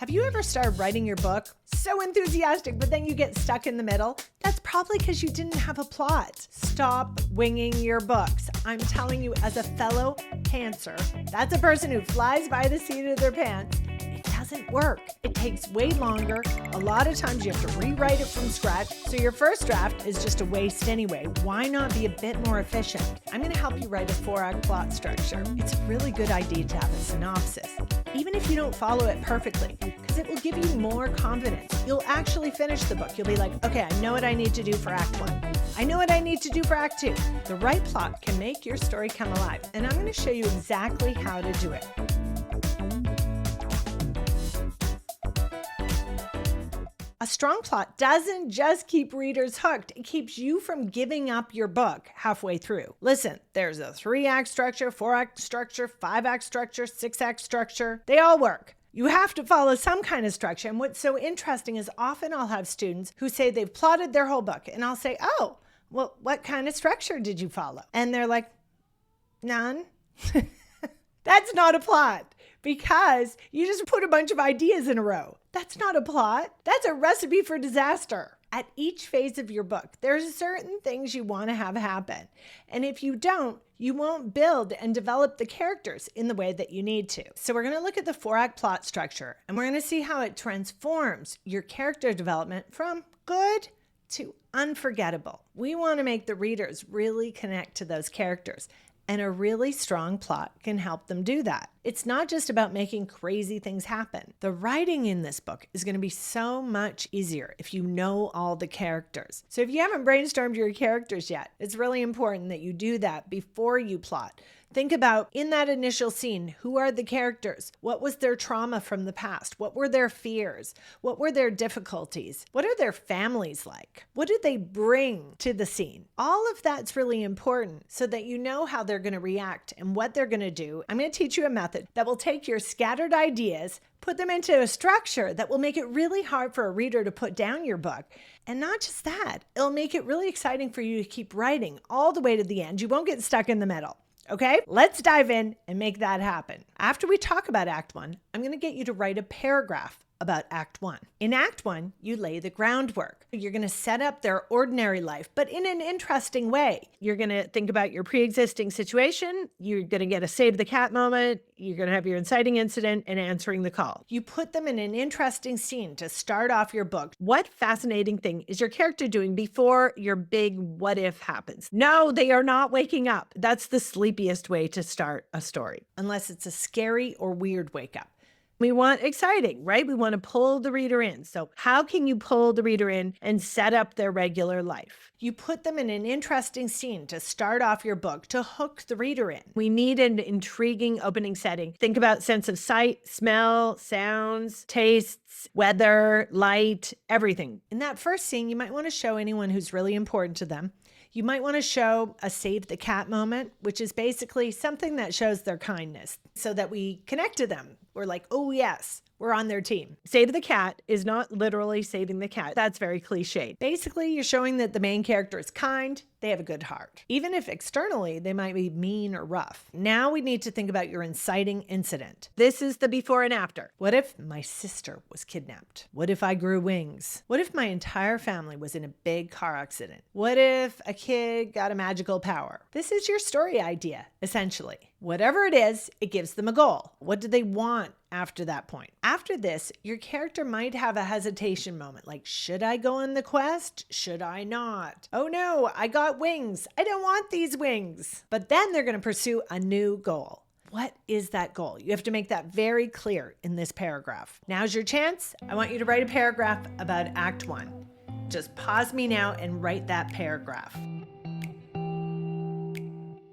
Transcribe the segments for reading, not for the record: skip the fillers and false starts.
Have you ever started writing your book? So enthusiastic, but then you get stuck in the middle? That's probably because you didn't have a plot. Stop winging your books. I'm telling you, as a fellow pantser, that's a person who flies by the seat of their pants. It doesn't work. It takes way longer. A lot of times you have to rewrite it from scratch. So your first draft is just a waste anyway. Why not be a bit more efficient? I'm going to help you write a 4-act plot structure. It's a really good idea to have a synopsis, even if you don't follow it perfectly, because it will give you more confidence. You'll actually finish the book. You'll be like, okay, I know what I need to do for Act 1. I know what I need to do for Act 2. The right plot can make your story come alive, and I'm going to show you exactly how to do it. A strong plot doesn't just keep readers hooked, it keeps you from giving up your book halfway through. Listen, there's a 3-act structure, 4-act structure, 5-act structure, 6-act structure. They all work. You have to follow some kind of structure. And what's so interesting is often I'll have students who say they've plotted their whole book, and I'll say, oh, well, what kind of structure did you follow? And they're like, none. That's not a plot, because you just put a bunch of ideas in a row. That's not a plot. That's a recipe for disaster. At each phase of your book, there's certain things you want to have happen. And if you don't, you won't build and develop the characters in the way that you need to. So we're going to look at the 4-act plot structure, and we're going to see how it transforms your character development from good to unforgettable. We want to make the readers really connect to those characters. And a really strong plot can help them do that. It's not just about making crazy things happen. The writing in this book is going to be so much easier if you know all the characters. So if you haven't brainstormed your characters yet, it's really important that you do that before you plot. Think about, in that initial scene, who are the characters? What was their trauma from the past? What were their fears? What were their difficulties? What are their families like? What do they bring to the scene? All of that's really important so that you know how they're going to react and what they're going to do. I'm going to teach you a method that will take your scattered ideas, put them into a structure that will make it really hard for a reader to put down your book. And not just that, it'll make it really exciting for you to keep writing all the way to the end. You won't get stuck in the middle. Okay, let's dive in and make that happen. After we talk about Act 1, I'm going to get you to write a paragraph about Act 1. In Act 1, you lay the groundwork. You're going to set up their ordinary life, but in an interesting way. You're going to think about your pre-existing situation. You're going to get a save the cat moment. You're going to have your inciting incident and answering the call. You put them in an interesting scene to start off your book. What fascinating thing is your character doing before your big what if happens? No, they are not waking up. That's the sleepiest way to start a story, unless it's a scary or weird wake up. We want exciting, right? We want to pull the reader in. So how can you pull the reader in and set up their regular life? You put them in an interesting scene to start off your book to hook the reader in. We need an intriguing opening setting. Think about sense of sight, smell, sounds, tastes, weather, light, everything. In that first scene, you might want to show anyone who's really important to them. You might want to show a save the cat moment, which is basically something that shows their kindness so that we connect to them. We're like, oh yes, we're on their team. Save the cat is not literally saving the cat. That's very cliched. Basically, you're showing that the main character is kind, they have a good heart. Even if externally they might be mean or rough. Now we need to think about your inciting incident. This is the before and after. What if my sister was kidnapped? What if I grew wings? What if my entire family was in a big car accident? What if a kid got a magical power? This is your story idea, essentially. Whatever it is, it gives them a goal. What do they want after that point? After this, your character might have a hesitation moment, like, should I go on the quest? Should I not? Oh no, I got wings. I don't want these wings. But then they're going to pursue a new goal. What is that goal? You have to make that very clear in this paragraph. Now's your chance. I want you to write a paragraph about Act 1. Just pause me now and write that paragraph.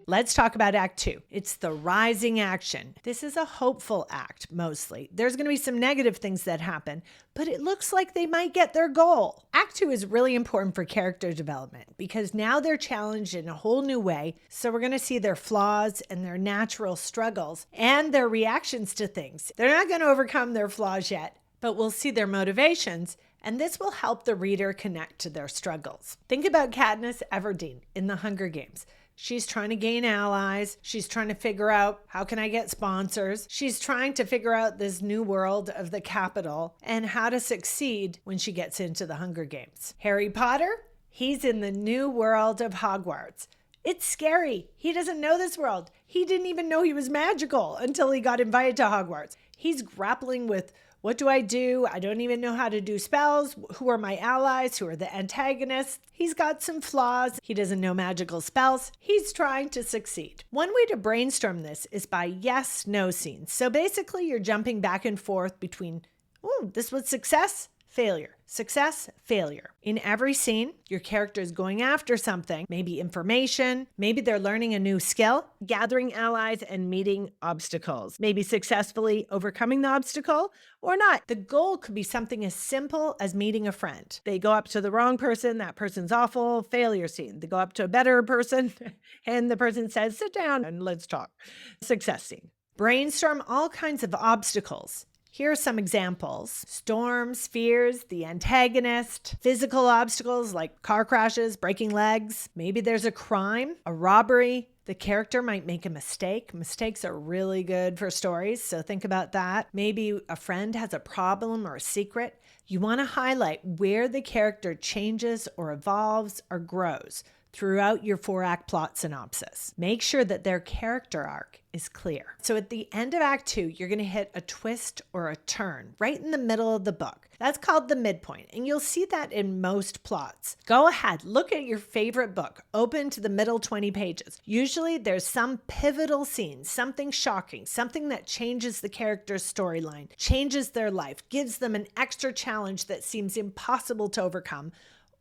Let's talk about Act 2. It's the rising action. This is a hopeful act, mostly. There's going to be some negative things that happen, but it looks like they might get their goal. Act 2 is really important for character development because now they're challenged in a whole new way. So we're going to see their flaws and their natural struggles and their reactions to things. They're not going to overcome their flaws yet, but we'll see their motivations, and this will help the reader connect to their struggles. Think about Katniss Everdeen in The Hunger Games. She's trying to gain allies. She's trying to figure out, how can I get sponsors? She's trying to figure out this new world of the capital and how to succeed when she gets into the Hunger Games. Harry Potter, he's in the new world of Hogwarts. It's scary. He doesn't know this world. He didn't even know he was magical until he got invited to Hogwarts. He's grappling with, what do? I don't even know how to do spells. Who are my allies? Who are the antagonists? He's got some flaws. He doesn't know magical spells. He's trying to succeed. One way to brainstorm this is by yes, no scenes. So basically you're jumping back and forth between, this was success, failure, success, failure. In every scene, your character is going after something, maybe information, maybe they're learning a new skill, gathering allies and meeting obstacles, maybe successfully overcoming the obstacle or not. The goal could be something as simple as meeting a friend. They go up to the wrong person, that person's awful, failure scene. They go up to a better person and the person says, sit down and let's talk. Success scene. Brainstorm all kinds of obstacles. Here are some examples. Storms, fears, the antagonist, physical obstacles like car crashes, breaking legs. Maybe there's a crime, a robbery. The character might make a mistake. Mistakes are really good for stories, so think about that. Maybe a friend has a problem or a secret. You want to highlight where the character changes or evolves or grows throughout your 4-act plot synopsis. Make sure that their character arc is clear. So at the end of Act 2, you're going to hit a twist or a turn right in the middle of the book. That's called the midpoint, and you'll see that in most plots. Go ahead, look at your favorite book, open to the middle 20 pages. Usually there's some pivotal scene, something shocking, something that changes the character's storyline, changes their life, gives them an extra challenge that seems impossible to overcome.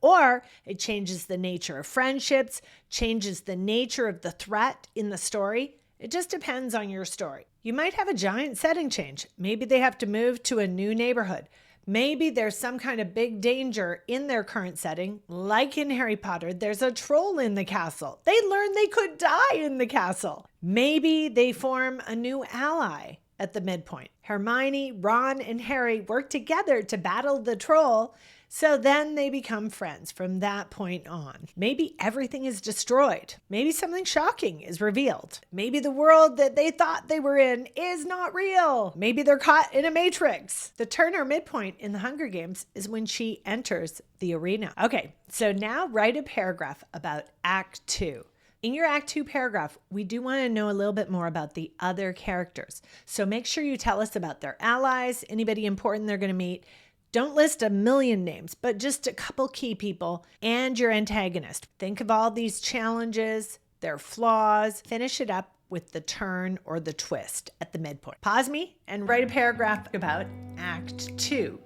Or it changes the nature of friendships, changes the nature of the threat in the story. It just depends on your story. You might have a giant setting change. Maybe they have to move to a new neighborhood. Maybe there's some kind of big danger in their current setting. Like in Harry Potter, there's a troll in the castle. They learn they could die in the castle. Maybe they form a new ally at the midpoint. Hermione, Ron, and Harry work together to battle the troll. So then they become friends from that point on. Maybe everything is destroyed. Maybe something shocking is revealed. Maybe the world that they thought they were in is not real. Maybe they're caught in a matrix. The turn or midpoint in the Hunger Games is when she enters the arena. Okay, so now write a paragraph about Act 2. In your Act 2 paragraph, we do want to know a little bit more about the other characters. So make sure you tell us about their allies, anybody important they're going to meet. Don't list a million names, but just a couple key people and your antagonist. Think of all these challenges, their flaws. Finish it up with the turn or the twist at the midpoint. Pause me and write a paragraph about Act 2.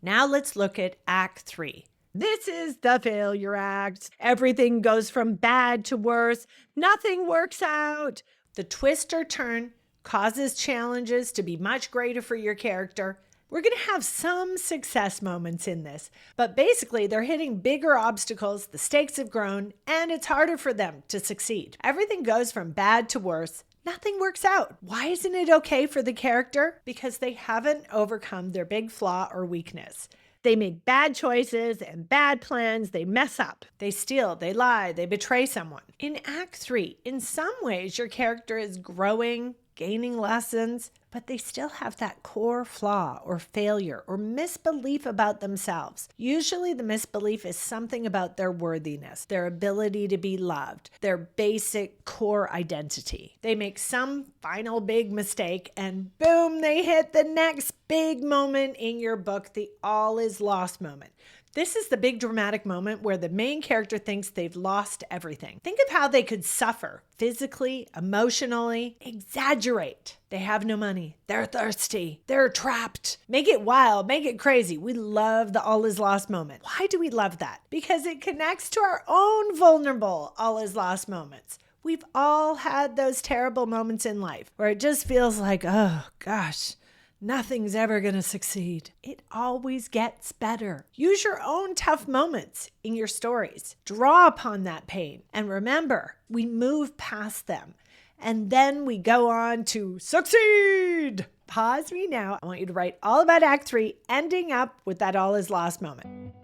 Now let's look at Act 3. This is the failure act. Everything goes from bad to worse. Nothing works out. The twist or turn causes challenges to be much greater for your character. We're going to have some success moments in this, but basically they're hitting bigger obstacles, the stakes have grown, and it's harder for them to succeed. Everything goes from bad to worse. Nothing works out. Why isn't it okay for the character? Because they haven't overcome their big flaw or weakness. They make bad choices and bad plans. They mess up. They steal, they lie, they betray someone. In Act 3, in some ways, your character is growing, gaining lessons, but they still have that core flaw or failure or misbelief about themselves. Usually the misbelief is something about their worthiness, their ability to be loved, their basic core identity. They make some final big mistake and boom, they hit the next big moment in your book, the all is lost moment. This is the big dramatic moment where the main character thinks they've lost everything. Think of how they could suffer physically, emotionally, exaggerate. They have no money. They're thirsty. They're trapped. Make it wild. Make it crazy. We love the all is lost moment. Why do we love that? Because it connects to our own vulnerable all is lost moments. We've all had those terrible moments in life where it just feels like, oh gosh, nothing's ever going to succeed. It always gets better. Use your own tough moments in your stories. Draw upon that pain. And remember, we move past them. And then we go on to succeed. Pause me now. I want you to write all about Act 3, ending up with that all is lost moment.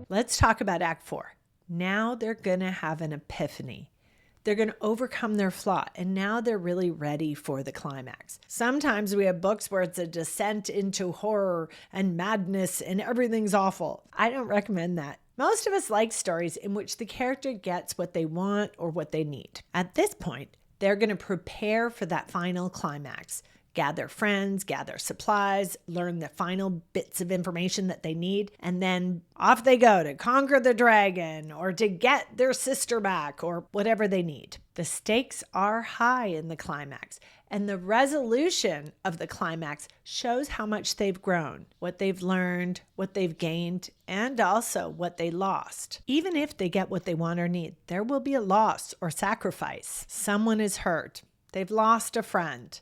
Let's talk about Act 4. Now they're going to have an epiphany. They're going to overcome their flaw, and now they're really ready for the climax. Sometimes we have books where it's a descent into horror and madness and everything's awful. I don't recommend that. Most of us like stories in which the character gets what they want or what they need. At this point, they're going to prepare for that final climax. Gather friends, gather supplies, learn the final bits of information that they need, and then off they go to conquer the dragon or to get their sister back or whatever they need. The stakes are high in the climax, and the resolution of the climax shows how much they've grown, what they've learned, what they've gained, and also what they lost. Even if they get what they want or need, there will be a loss or sacrifice. Someone is hurt. They've lost a friend.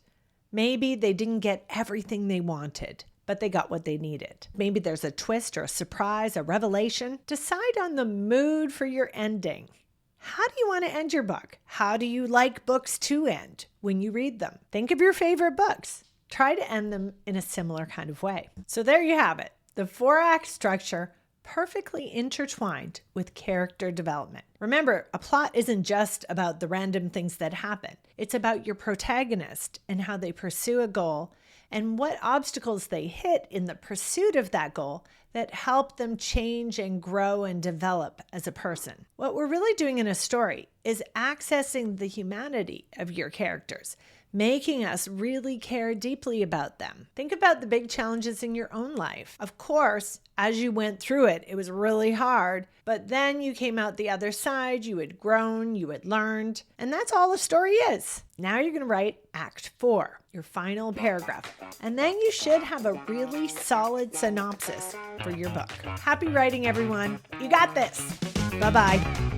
Maybe they didn't get everything they wanted, but they got what they needed. Maybe there's a twist or a surprise, a revelation. Decide on the mood for your ending. How do you want to end your book? How do you like books to end when you read them? Think of your favorite books. Try to end them in a similar kind of way. So there you have it. The 4-act structure, perfectly intertwined with character development. Remember, a plot isn't just about the random things that happen. It's about your protagonist and how they pursue a goal and what obstacles they hit in the pursuit of that goal that help them change and grow and develop as a person. What we're really doing in a story is accessing the humanity of your characters, making us really care deeply about them. Think about the big challenges in your own life. Of course, as you went through it, it was really hard, but then you came out the other side, you had grown, you had learned, and that's all the story is. Now you're going to write Act 4, your final paragraph, and then you should have a really solid synopsis for your book. Happy writing, everyone. You got this. Bye-bye.